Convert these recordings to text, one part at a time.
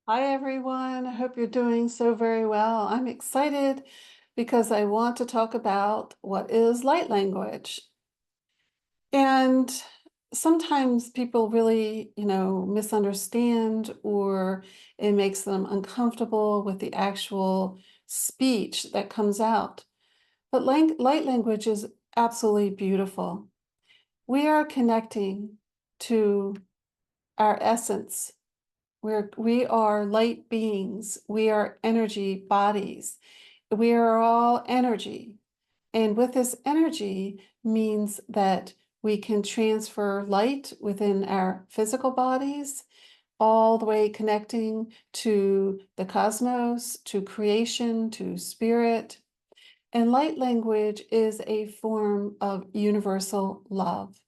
Hi, everyone. I hope you're doing so very well. I'm excited because I want to talk about what is light language. And sometimes people really, misunderstand or it makes them uncomfortable with the actual speech that comes out. But light language is absolutely beautiful. We are connecting to our essence. We are light beings. We are energy bodies. We are all energy. And with this energy means that we can transfer light within our physical bodies, all the way connecting to the cosmos, to creation, to spirit. And light language is a form of universal love.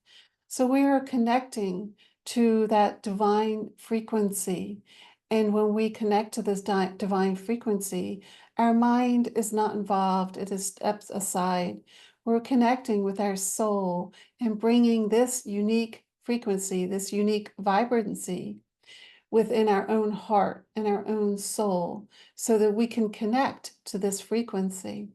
So we are connecting to that divine frequency. And when we connect to this divine frequency, our mind is not involved, it is steps aside. We're connecting with our soul and bringing this unique frequency, this unique vibrancy within our own heart and our own soul so that we can connect to this frequency.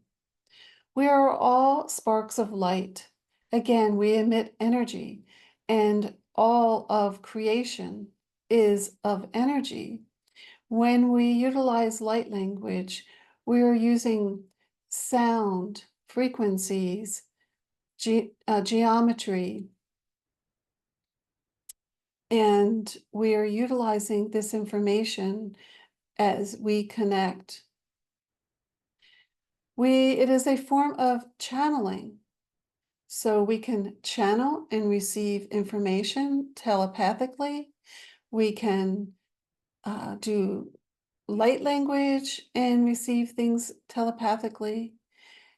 We are all sparks of light. Again, we emit energy, and all of creation is of energy. When we utilize light language, we are using sound, frequencies, geometry, and we are utilizing this information as we connect. It is a form of channeling. So we can channel and receive information telepathically. We can do light language and receive things telepathically.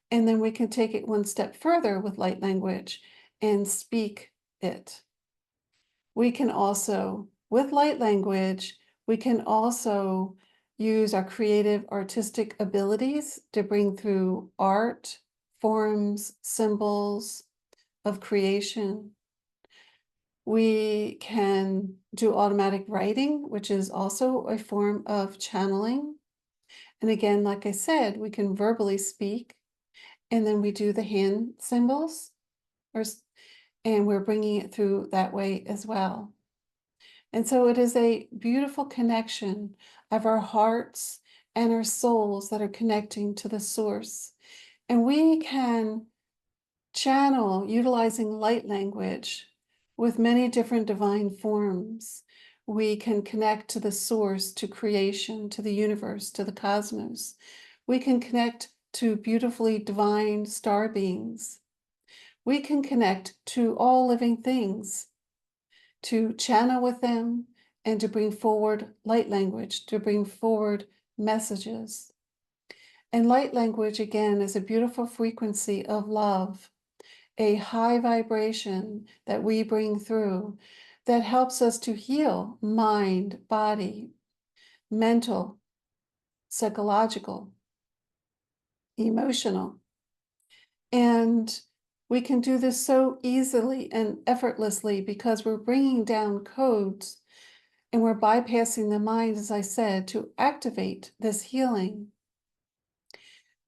And then we can take it one step further with light language and speak it. We can also, with light language, we can also use our creative artistic abilities to bring through art, forms, symbols of creation. We can do automatic writing, which is also a form of channeling. And again, like I said, we can verbally speak, and then we do the hand symbols, or, and we're bringing it through that way as well. And so it is a beautiful connection of our hearts and our souls that are connecting to the source. And we can channel utilizing light language with many different divine forms. We can connect to the source, to creation, to the universe, to the cosmos. We can connect to beautifully divine star beings. We can connect to all living things, to channel with them and to bring forward light language, to bring forward messages. And light language, again, is a beautiful frequency of love, a high vibration that we bring through that helps us to heal mind, body, mental, psychological, emotional. And we can do this so easily and effortlessly because we're bringing down codes and we're bypassing the mind, as I said, to activate this healing.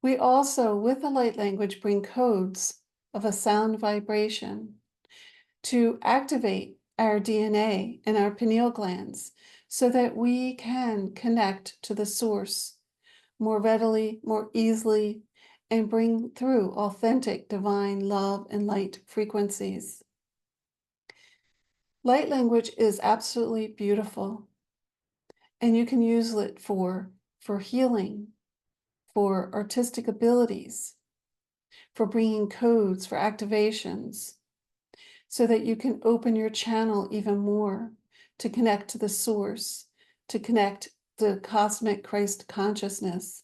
We also, with the light language, bring codes of a sound vibration to activate our DNA and our pineal glands so that we can connect to the source more readily, more easily, and bring through authentic divine love and light frequencies. Light language is absolutely beautiful, and you can use it for healing, for artistic abilities, for bringing codes, for activations, so that you can open your channel even more to connect to the source, to connect to cosmic Christ consciousness.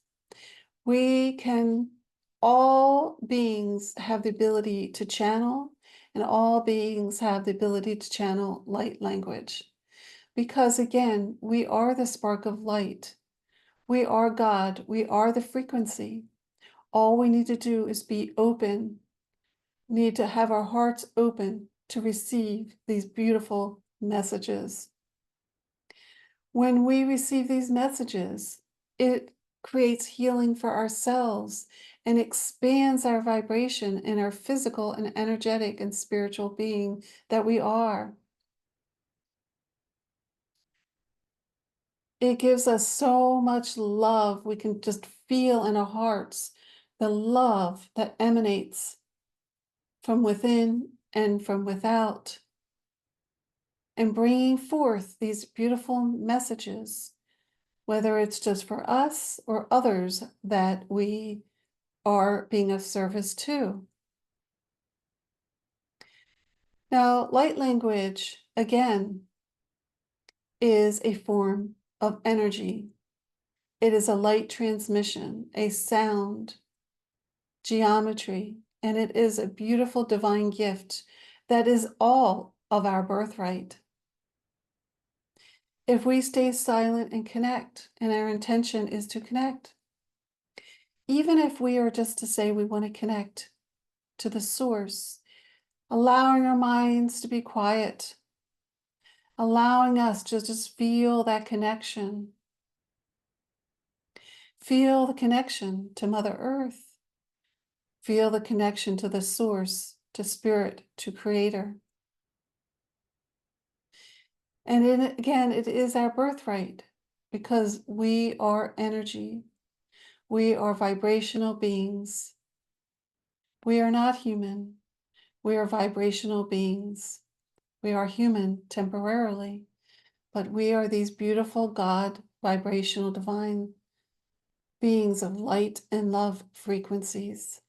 All beings have the ability to channel, and all beings have the ability to channel light language. Because again, we are the spark of light. We are God. We are the frequency. All we need to do is be open, need to have our hearts open to receive these beautiful messages. When we receive these messages, it creates healing for ourselves and expands our vibration in our physical and energetic and spiritual being that we are. It gives us so much love. We can just feel in our hearts the love that emanates from within and from without, and bringing forth these beautiful messages, whether it's just for us or others that we are being of service to. Now, light language, again, is a form of energy. It is a light transmission, a sound, geometry, and it is a beautiful divine gift that is all of our birthright. If we stay silent and connect, and our intention is to connect, even if we are just to say we want to connect to the source, allowing our minds to be quiet, allowing us to just feel that connection. Feel the connection to Mother Earth. Feel the connection to the source, to spirit, to creator. And again, it is our birthright because we are energy. We are vibrational beings. We are not human. We are vibrational beings. We are human temporarily, but we are these beautiful God, vibrational, divine beings of light and love frequencies.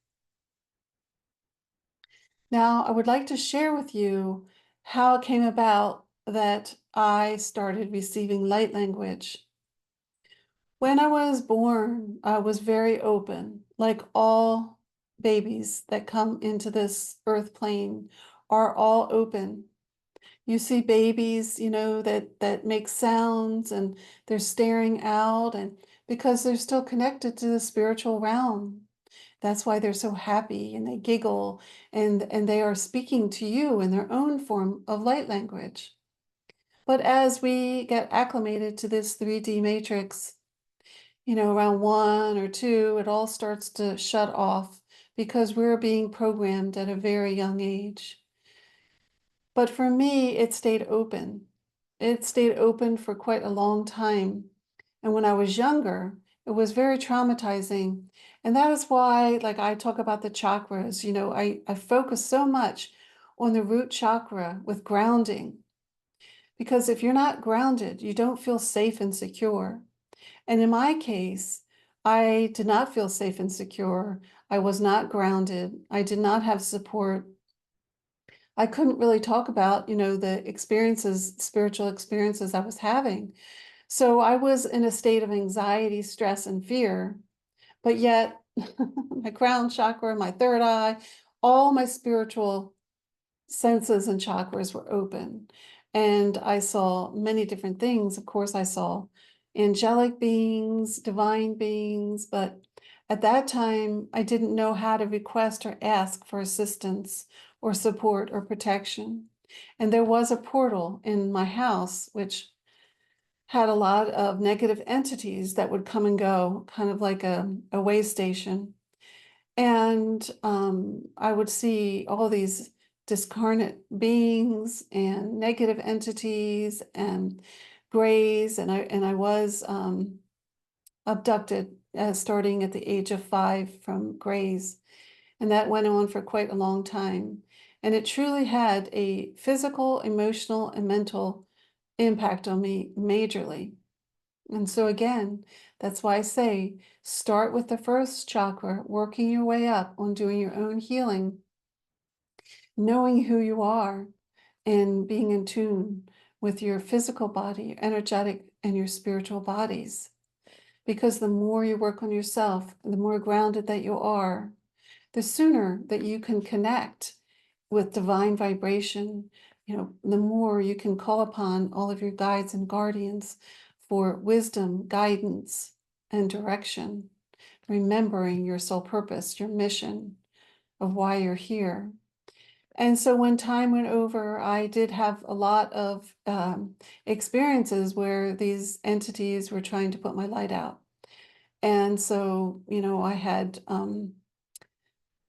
Now, I would like to share with you how it came about that I started receiving light language. When I was born, I was very open, like all babies that come into this earth plane are all open. You see babies, that make sounds and they're staring out, and because they're still connected to the spiritual realm. That's why they're so happy and they giggle and they are speaking to you in their own form of light language. But as we get acclimated to this 3D matrix, around 1 or 2, it all starts to shut off because we're being programmed at a very young age. But for me, it stayed open. It stayed open for quite a long time. And when I was younger, it was very traumatizing. And that is why, like I talk about the chakras, I focus so much on the root chakra with grounding. Because if you're not grounded, you don't feel safe and secure. And in my case, I did not feel safe and secure. I was not grounded. I did not have support. I couldn't really talk about, the experiences, spiritual experiences I was having. So I was in a state of anxiety, stress, and fear, but yet my crown chakra, my third eye, all my spiritual senses and chakras were open. And I saw many different things. Of course, I saw angelic beings, divine beings, but at that time, I didn't know how to request or ask for assistance or support or protection. And there was a portal in my house, which had a lot of negative entities that would come and go, kind of like a way station. And I would see all these discarnate beings and negative entities and grays, and I was abducted starting at the age of 5 from grays, and that went on for quite a long time. And it truly had a physical, emotional, and mental impact on me majorly. And so again, that's why I say start with the first chakra, working your way up on doing your own healing, knowing who you are, and being in tune with your physical body, your energetic, and your spiritual bodies. Because the more you work on yourself, the more grounded that you are, the sooner that you can connect with divine vibration, the more you can call upon all of your guides and guardians for wisdom, guidance, and direction, remembering your soul purpose, your mission of why you're here. And so when time went over, I did have a lot of experiences where these entities were trying to put my light out. And so, I had,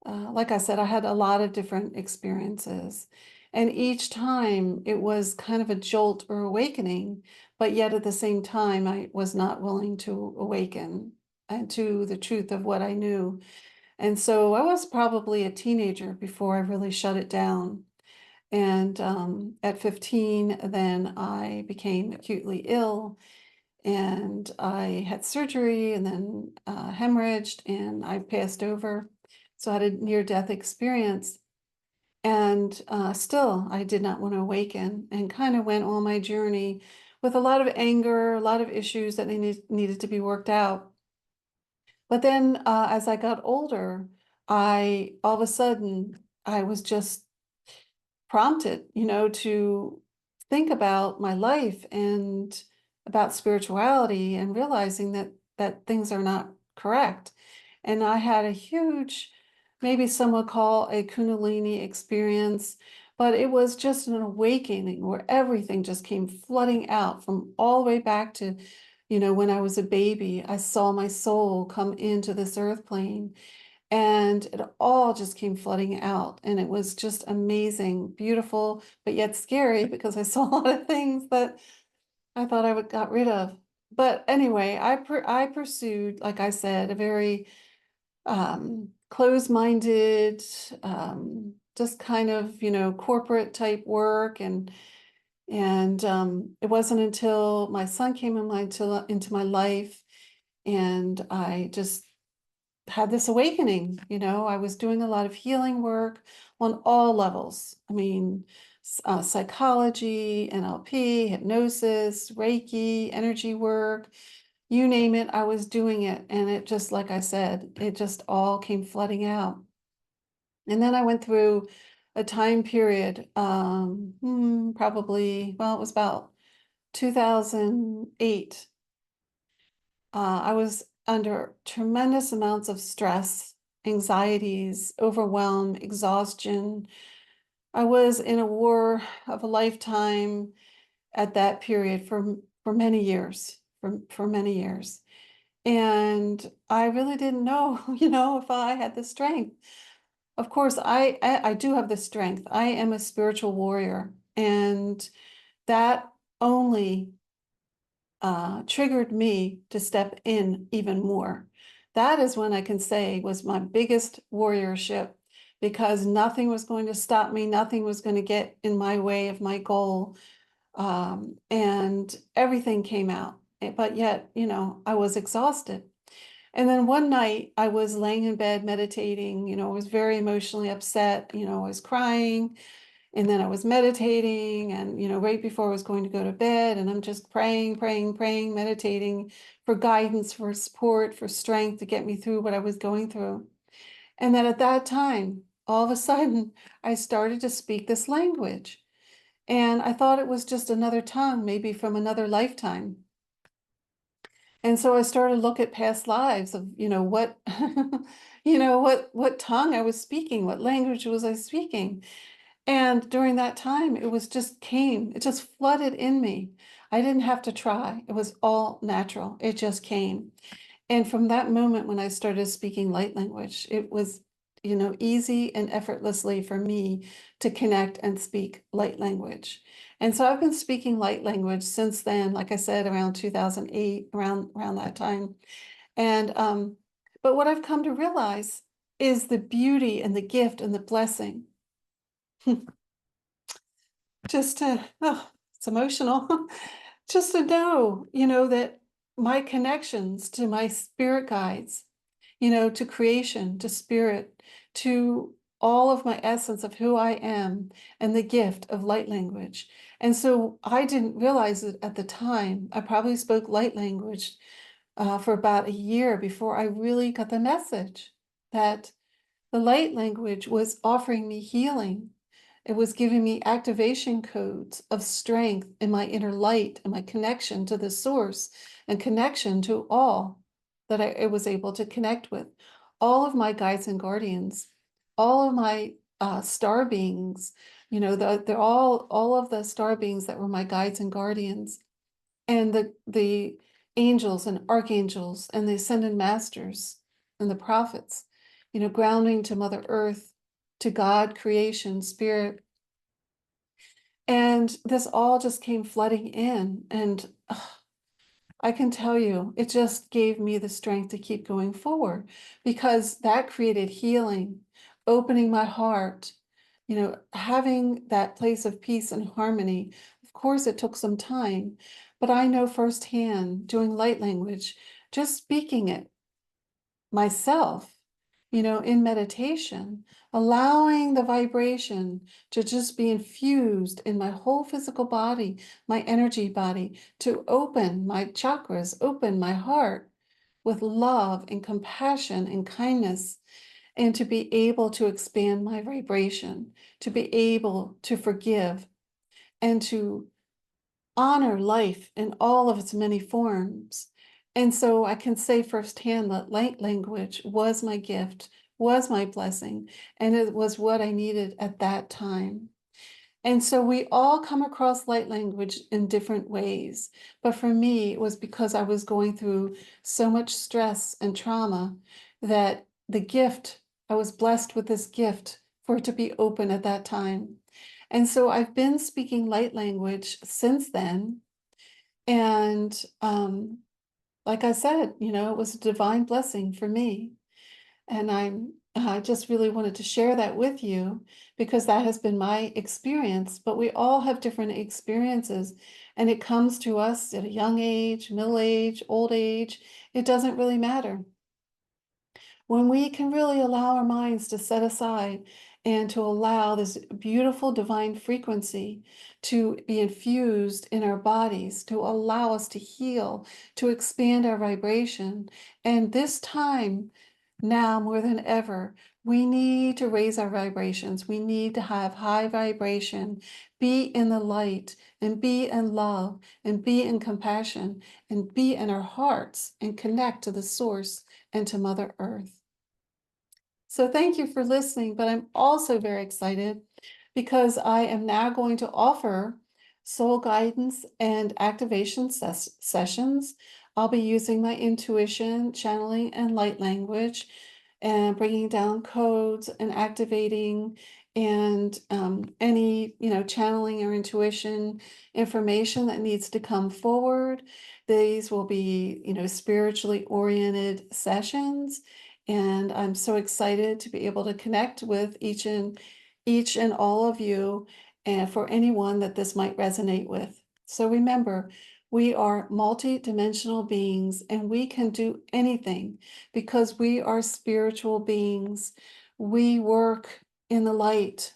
like I said, I had a lot of different experiences. And each time it was kind of a jolt or awakening, but yet at the same time, I was not willing to awaken and to the truth of what I knew. And so I was probably a teenager before I really shut it down. And at 15, then I became acutely ill and I had surgery and then hemorrhaged and I passed over. So I had a near-death experience. And still, I did not want to awaken and kind of went on my journey with a lot of anger, a lot of issues that needed to be worked out. But then as I got older, all of a sudden, I was just prompted, to think about my life and about spirituality and realizing that things are not correct. And I had a huge, maybe some would call a Kundalini experience, but it was just an awakening where everything just came flooding out from all the way back to, when I was a baby. I saw my soul come into this earth plane and it all just came flooding out. And it was just amazing, beautiful, but yet scary because I saw a lot of things that I thought I would got rid of. But anyway, I pursued, like I said, a very closed-minded, just kind of, corporate type work. And it wasn't until my son came into my life and I just had this awakening. I was doing a lot of healing work on all levels. I mean, psychology, NLP, hypnosis, Reiki, energy work, you name it, I was doing it. And it just, like I said, it just all came flooding out. And then I went through a time period, probably, well, it was about 2008. I was under tremendous amounts of stress, anxieties, overwhelm, exhaustion. I was in a war of a lifetime at that period for many years, for many years. And I really didn't know, if I had the strength. Of course, I do have the strength. I am a spiritual warrior, and that only triggered me to step in even more. That is when I can say was my biggest warriorship because nothing was going to stop me. Nothing was going to get in my way of my goal. And everything came out. But yet, I was exhausted. And then one night I was laying in bed meditating, I was very emotionally upset, I was crying. And then I was meditating and, right before I was going to go to bed, and I'm just praying, praying, praying, meditating for guidance, for support, for strength to get me through what I was going through. And then at that time, all of a sudden, I started to speak this language. And I thought it was just another tongue, maybe from another lifetime. And so I started to look at past lives of, what, what tongue I was speaking, what language was I speaking. And during that time, it just flooded in me. I didn't have to try. It was all natural. It just came. And from that moment when I started speaking light language, it was, easy and effortlessly for me to connect and speak light language. And so I've been speaking light language since then, like I said, around 2008, around that time. And but what I've come to realize is the beauty and the gift and the blessing just to, oh, it's emotional, just to know, that my connections to my spirit guides, to creation, to spirit, to all of my essence of who I am and the gift of light language. And so I didn't realize it at the time. I probably spoke light language for about a year before I really got the message that the light language was offering me healing. It was giving me activation codes of strength in my inner light and my connection to the source and connection to all that I was able to connect with. All of my guides and guardians, all of my star beings, they're all of the star beings that were my guides and guardians, and the angels and archangels and the ascended masters and the prophets, grounding to Mother Earth, to God, creation, spirit. And this all just came flooding in. And I can tell you, it just gave me the strength to keep going forward, because that created healing, opening my heart, having that place of peace and harmony. Of course, it took some time, but I know firsthand, doing light language, just speaking it myself, in meditation, allowing the vibration to just be infused in my whole physical body, my energy body, to open my chakras, open my heart with love and compassion and kindness, and to be able to expand my vibration, to be able to forgive and to honor life in all of its many forms. And so I can say firsthand that light language was my gift, was my blessing, and it was what I needed at that time. And so we all come across light language in different ways. But for me, it was because I was going through so much stress and trauma that I was blessed with this gift for it to be open at that time. And so I've been speaking light language since then. And like I said, it was a divine blessing for me. And I just really wanted to share that with you, because that has been my experience. But we all have different experiences, and it comes to us at a young age, middle age, old age. It doesn't really matter. When we can really allow our minds to set aside and to allow this beautiful divine frequency to be infused in our bodies, to allow us to heal, to expand our vibration. And this time, now more than ever, we need to raise our vibrations. We need to have high vibration, be in the light, and be in love, and be in compassion, and be in our hearts, and connect to the source and to Mother Earth. So thank you for listening, but I'm also very excited because I am now going to offer soul guidance and activation sessions. I'll be using my intuition, channeling, and light language, and bringing down codes and activating, and any, channeling or intuition information that needs to come forward. These will be, spiritually oriented sessions. And I'm so excited to be able to connect with each and all of you, and for anyone that this might resonate with. So remember, we are multi-dimensional beings, and we can do anything because we are spiritual beings. We work in the light.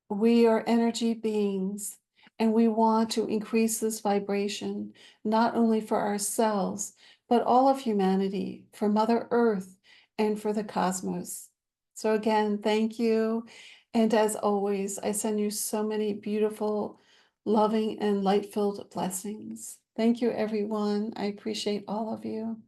We are energy beings, and we want to increase this vibration, not only for ourselves, but all of humanity, for Mother Earth, and for the cosmos. So again, thank you. And as always, I send you so many beautiful, loving, and light-filled blessings. Thank you, everyone. I appreciate all of you.